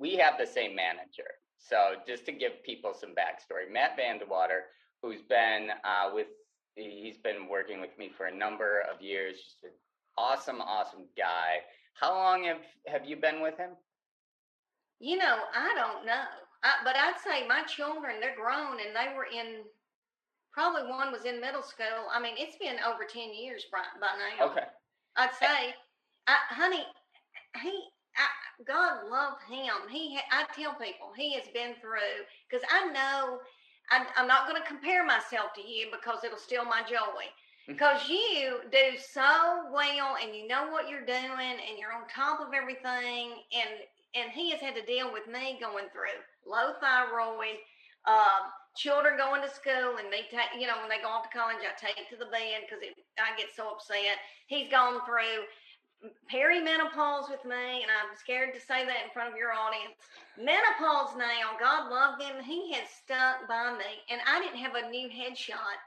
we have the same manager. So just to give people some backstory, Matt Vandewater, who's been he's been working with me for a number of years, just an awesome guy. How long have you been with him? I don't know. But I'd say my children, they're grown and they were probably one was in middle school. I mean, it's been over 10 years by now. Okay. I'd say, honey, he, God love him. I tell people he has been through, because I know I'm not going to compare myself to you because it'll steal my joy. Because you do so well and you know what you're doing and you're on top of everything. And he has had to deal with me going through low thyroid, children going to school, and they take, when they go off to college, I take to the bed because I get so upset. He's gone through perimenopause with me, and I'm scared to say that in front of your audience. Menopause now, God love him, he has stuck by me, and I didn't have a new headshot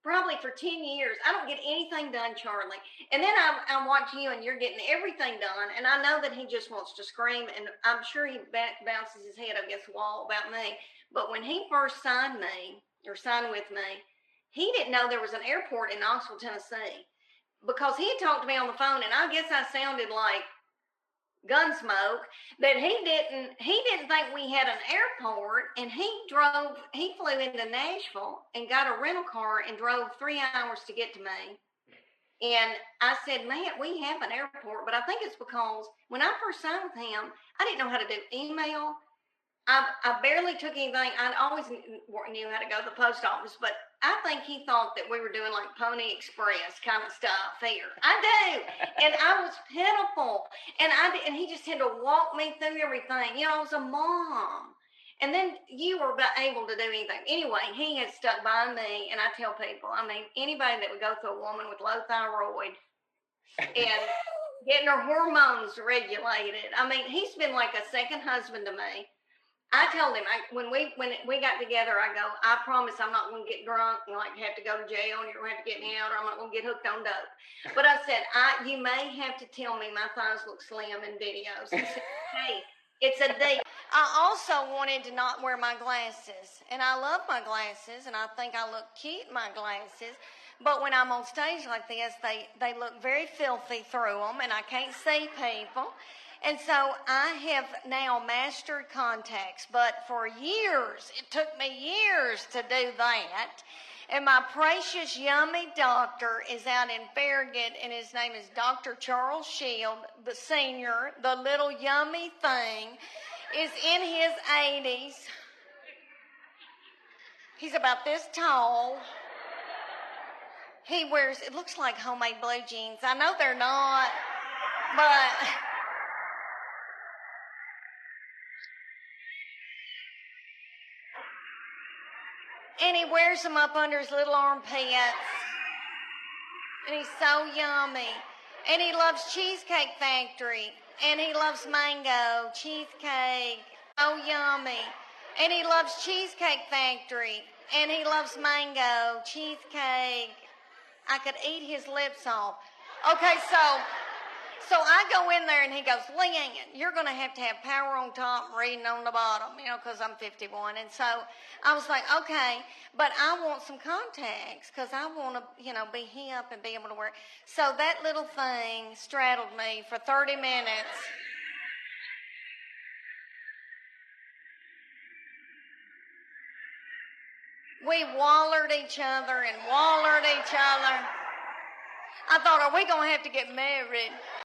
probably for 10 years. I don't get anything done, Charlie. And then I'm watching you and you're getting everything done. And I know that he just wants to scream. And I'm sure he bounces his head against the wall about me. But when he first signed with me, he didn't know there was an airport in Knoxville, Tennessee. Because he had talked to me on the phone, and I guess I sounded like Gunsmoke, that he didn't think we had an airport, and he flew into Nashville and got a rental car and drove 3 hours to get to me. And I said, man, we have an airport, but I think it's because when I first signed with him, I didn't know how to do email. I barely took anything. I always knew how to go to the post office, but I think he thought that we were doing like Pony Express kind of stuff here. I do. And I was pitiful. And he just had to walk me through everything. I was a mom. And then you were able to do anything. Anyway, he has stuck by me. And I tell people, I mean, anybody that would go through a woman with low thyroid and getting her hormones regulated, I mean, he's been like a second husband to me. I told him, when we got together, I go, I promise I'm not going to get drunk and have to go to jail, and you're going to have to get me out, or I'm not going to get hooked on dope. But I said, you may have to tell me my thighs look slim in videos. He said, hey, it's a date. I also wanted to not wear my glasses, and I love my glasses, and I think I look cute in my glasses. But when I'm on stage like this, they look very filthy through them, and I can't see people. And so I have now mastered contacts, but for years, it took me years to do that. And my precious yummy doctor is out in Farragut, and his name is Dr. Charles Shield, the senior, the little yummy thing, is in his 80s. He's about this tall. He wears, it looks like homemade blue jeans. I know they're not, but... And he wears them up under his little armpits. And he's so yummy. And he loves Cheesecake Factory. And he loves mango, cheesecake. So yummy. And he loves Cheesecake Factory. And he loves mango, cheesecake. I could eat his lips off. Okay, so I go in there and he goes, Leanne, you're going to have power on top and reading on the bottom, because I'm 51. And so I was like, okay, but I want some contacts because I want to, be hip and be able to wear. So that little thing straddled me for 30 minutes. We wallered each other and wallered each other. I thought, are we going to have to get married?